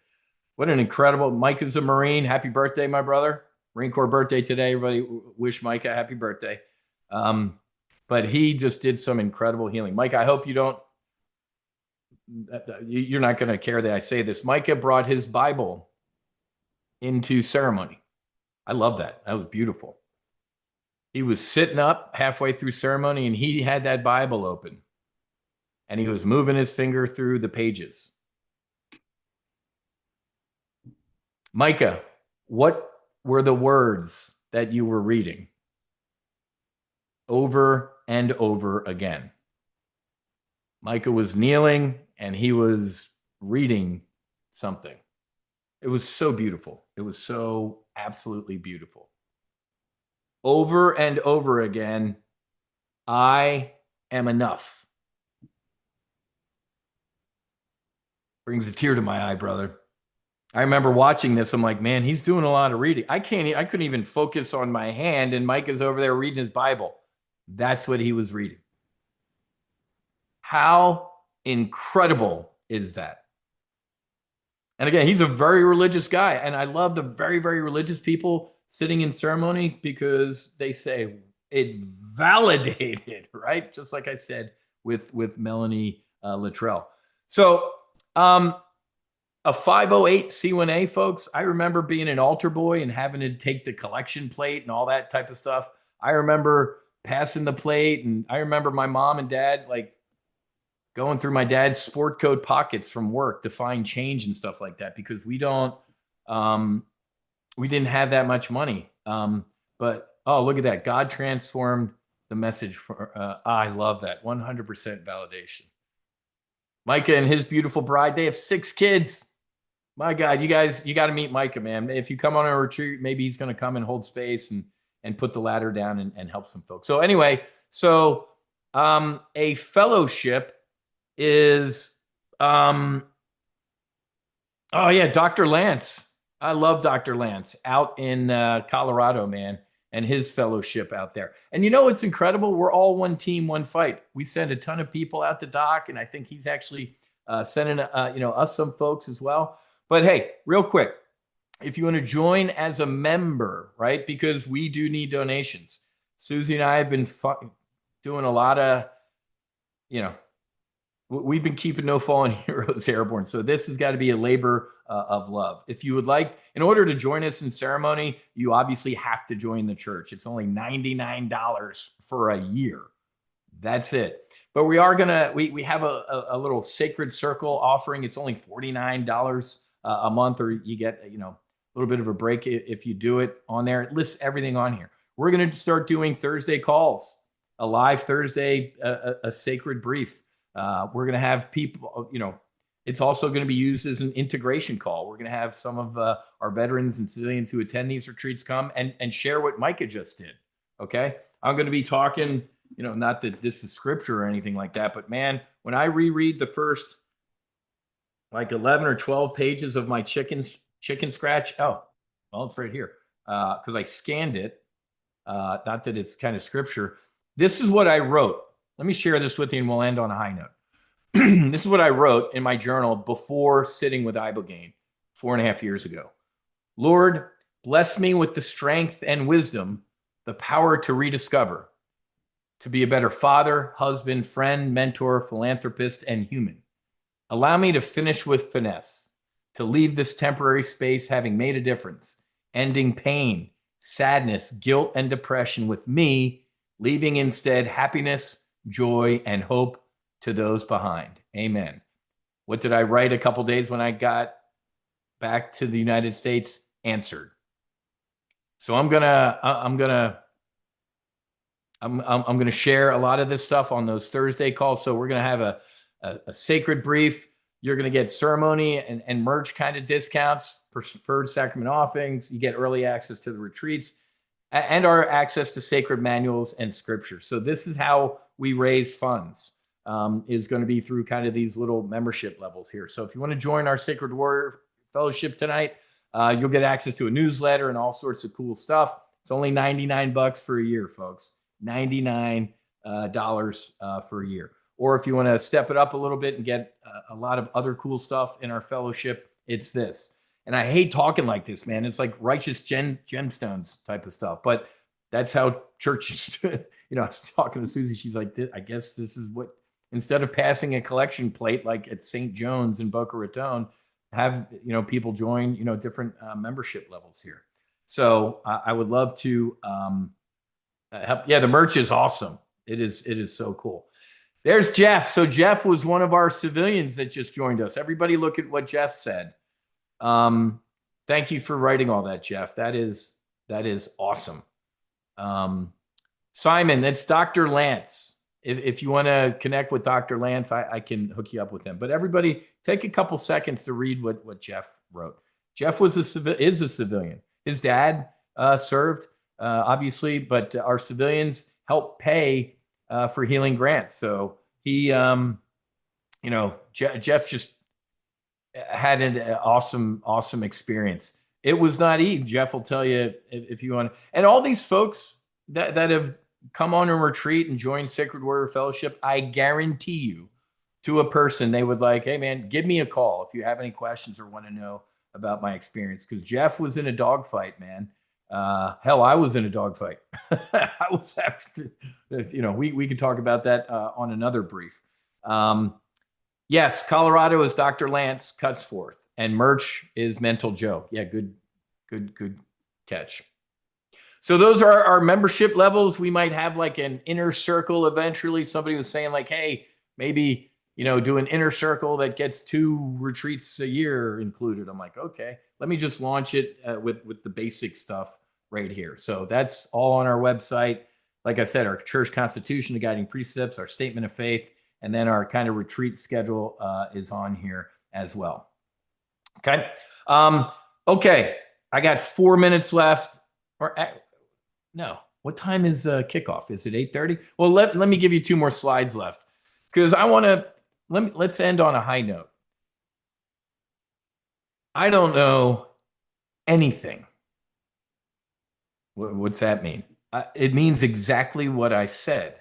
What an incredible, Micah's a Marine. Happy birthday, my brother. Marine Corps birthday today. Everybody wish Micah happy birthday. But he just did some incredible healing. Micah, I hope you're not going to care that I say this. Micah brought his Bible into ceremony. I love that. That was beautiful. He was sitting up halfway through ceremony, and he had that Bible open. And he was moving his finger through the pages. Micah, what were the words that you were reading over and over again? Micah was kneeling and he was reading something. It was so beautiful. It was so absolutely beautiful. Over and over again, I am enough. Brings a tear to my eye, brother. I remember watching this. I'm like, man, he's doing a lot of reading. I couldn't even focus on my hand, and Mike is over there reading his Bible. That's what he was reading. How incredible is that? And again, he's a very religious guy. And I love the very, very religious people sitting in ceremony because they say it validated, right? Just like I said with Melanie Luttrell. So a 508 C1A, folks, I remember being an altar boy and having to take the collection plate and all that type of stuff. I remember passing the plate, and I remember my mom and dad like going through my dad's sport coat pockets from work to find change and stuff like that because we didn't have that much money. But oh, look at that. God transformed the message for, I love that. 100% validation. Micah and his beautiful bride, they have 6 kids. My God, you got to meet Micah, man. If you come on a retreat, maybe he's going to come and hold space and put the ladder down and help some folks. So anyway, a fellowship is, oh yeah, Dr. Lance. I love Dr. Lance out in Colorado, man, and his fellowship out there. And you know, it's incredible. We're all one team, one fight. We send a ton of people out to Doc, and I think he's actually sending, us some folks as well. But hey, real quick, if you want to join as a member, right? Because we do need donations. Susie and I have been doing a lot of, we've been keeping No Fallen Heroes airborne. So this has got to be a labor of love. If you would like, in order to join us in ceremony, you obviously have to join the church. It's only $99 for a year. That's it. But we are going to, we have a little sacred circle offering. It's only $49 a month, or you get, a little bit of a break if you do it on there. It lists everything on here. We're going to start doing Thursday calls, a live Thursday, a sacred brief. We're going to have people, it's also going to be used as an integration call. We're going to have some of our veterans and civilians who attend these retreats come and share what Micah just did. Okay. I'm going to be talking, not that this is scripture or anything like that, but man, when I reread the first like 11 or 12 pages of my chicken scratch. Oh, well, it's right here. Cause I scanned it. Not that it's kind of scripture. This is what I wrote. Let me share this with you and we'll end on a high note. This is what I wrote in my journal before sitting with Ibogaine 4.5 years ago. Lord, bless me with the strength and wisdom, the power to rediscover, to be a better father, husband, friend, mentor, philanthropist, and human. Allow me to finish with finesse, to leave this temporary space having made a difference, ending pain, sadness, guilt, and depression with me, leaving instead happiness, joy, and hope to those behind. Amen. What did I write a couple days when I got back to the United States? Answered. So I'm gonna share a lot of this stuff on those Thursday calls. So we're gonna have a sacred brief. You're gonna get ceremony and merch kind of discounts, preferred sacrament offerings. You get early access to the retreats and our access to sacred manuals and scripture. So this is how we raise funds, is going to be through kind of these little membership levels here. So if you want to join our Sacred Warrior Fellowship tonight, you'll get access to a newsletter and all sorts of cool stuff. It's only $99 for a year, folks. $99 for a year. Or if you want to step it up a little bit and get a lot of other cool stuff in our fellowship, it's this. And I hate talking like this, man. It's like righteous gemstones type of stuff. But that's how churches, I was talking to Susie. She's like, I guess this is what, instead of passing a collection plate like at St. John's in Boca Raton, have, people join, different membership levels here. So I would love to help. Yeah, the merch is awesome. It is so cool. There's Jeff. So Jeff was one of our civilians that just joined us. Everybody look at what Jeff said. Thank you for writing all that, Jeff. That is awesome. Simon, that's Dr. Lance. If you want to connect with Dr. Lance, I can hook you up with him. But everybody, take a couple seconds to read what Jeff wrote. Jeff is a civilian. His dad served, obviously, but our civilians help pay for healing grants. So he, Jeff just, had an awesome experience. It was not easy. Jeff will tell you if you want. And all these folks that have come on a retreat and joined Sacred Warrior Fellowship, I guarantee you, to a person, they would like, hey man, give me a call if you have any questions or want to know about my experience. Because Jeff was in a dogfight, man. Hell, I was in a dogfight. I was to, we could talk about that on another brief. Yes, Colorado is Dr. Lance Cutsforth, and Merch is Mental Joe. Yeah, good catch. So those are our membership levels. We might have like an inner circle eventually. Somebody was saying like, hey, maybe, do an inner circle that gets 2 retreats a year included. I'm like, okay, let me just launch it with the basic stuff right here. So that's all on our website. Like I said, our church constitution, the guiding precepts, our statement of faith, and then our kind of retreat schedule is on here as well. Okay. Okay. I got 4 minutes left. No. What time is kickoff? Is it 8:30? Well, let me give you 2 more slides left because I want to let's end on a high note. I don't know anything. What's that mean? It means exactly what I said.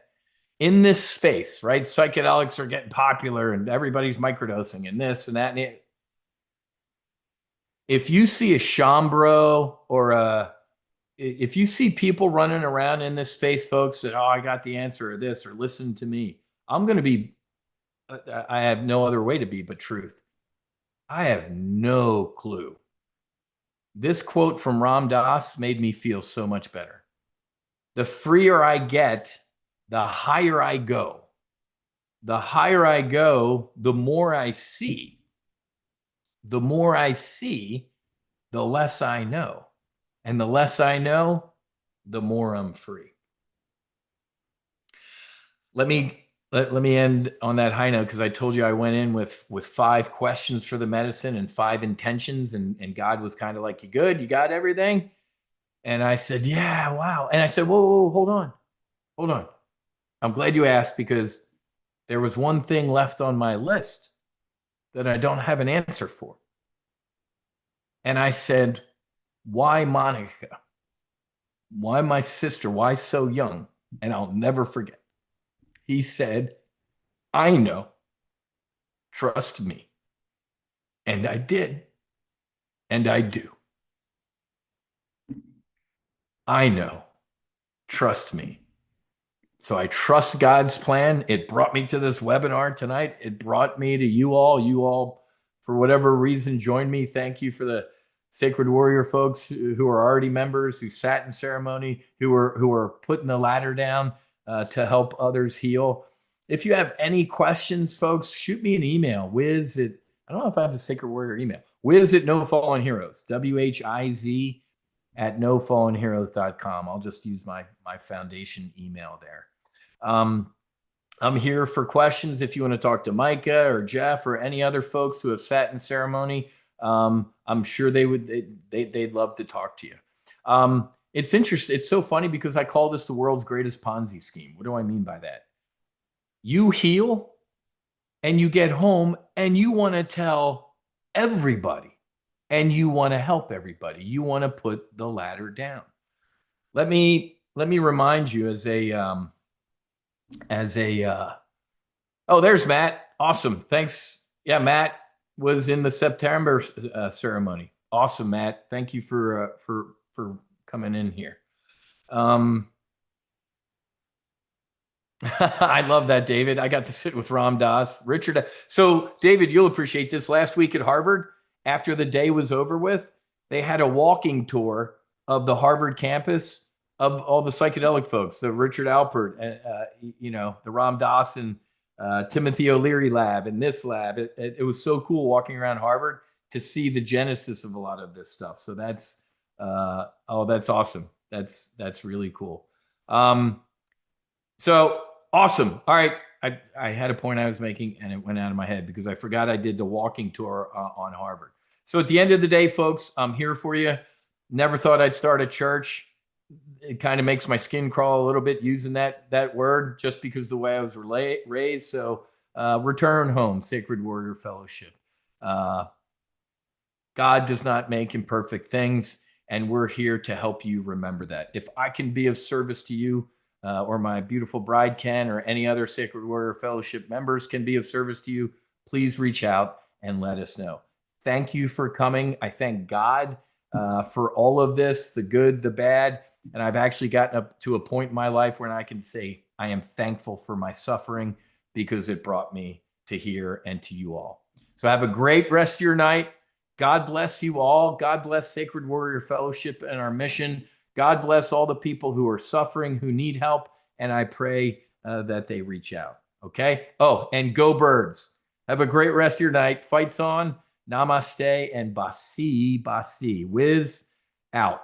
In this space, right? Psychedelics are getting popular and everybody's microdosing and this and that. And if you see a Shambro or if you see people running around in this space, folks, that, I got the answer or this, or listen to me, I'm going to be, I have no other way to be but truth. I have no clue. This quote from Ram Dass made me feel so much better. The freer I get, the higher I go. The higher I go, the more I see. The more I see, the less I know. And the less I know, the more I'm free. Let me end on that high note because I told you I went in with 5 questions for the medicine and 5 intentions, and God was kind of like, you good? You got everything? And I said, yeah, wow. And I said, whoa, hold on. I'm glad you asked because there was one thing left on my list that I don't have an answer for. And I said, why Monica? Why my sister? Why so young? And I'll never forget. He said, I know. Trust me. And I did. And I do. I know. Trust me. So I trust God's plan. It brought me to this webinar tonight. It brought me to you all. You all, for whatever reason, joined me. Thank you for the Sacred Warrior folks who are already members, who sat in ceremony, who are putting the ladder down to help others heal. If you have any questions, folks, shoot me an email. Wiz at, I don't know if I have a Sacred Warrior email. Wiz at No Fallen Heroes, WHIZ at nofallenheroes.com. I'll just use my foundation email there. I'm here for questions. If you want to talk to Micah or Jeff or any other folks who have sat in ceremony, I'm sure they'd love to talk to you. It's interesting. It's so funny because I call this the world's greatest Ponzi scheme. What do I mean by that? You heal and you get home and you want to tell everybody and you want to help everybody. You want to put the ladder down. Let me remind you oh, there's Matt. Awesome. Thanks. Yeah, Matt was in the September ceremony. Awesome, Matt. Thank you for coming in here. I love that, David. I got to sit with Ram Dass, Richard. So, David, you'll appreciate this. Last week at Harvard, after the day was over with, they had a walking tour of the Harvard campus of all the psychedelic folks, the Richard Alpert, the Ram Dass and Timothy O'Leary lab and this lab. It was so cool walking around Harvard to see the genesis of a lot of this stuff. So that's awesome. That's really cool. So awesome. All right. I had a point I was making and it went out of my head because I forgot I did the walking tour on Harvard. So at the end of the day, folks, I'm here for you. Never thought I'd start a church. It kind of makes my skin crawl a little bit using that word just because the way I was raised. So return home, Sacred Warrior Fellowship. God does not make imperfect things, and we're here to help you remember that. If I can be of service to you, or my beautiful bride can, or any other Sacred Warrior Fellowship members can be of service to you, please reach out and let us know. Thank you for coming. I thank God for all of this, the good, the bad. And I've actually gotten up to a point in my life where I can say I am thankful for my suffering because it brought me to here and to you all. So have a great rest of your night. God bless you all. God bless Sacred Warrior Fellowship and our mission. God bless all the people who are suffering, who need help. And I pray that they reach out. Okay. Oh, and go Birds. Have a great rest of your night. Fights on. Namaste and Basi Basi. Wiz out.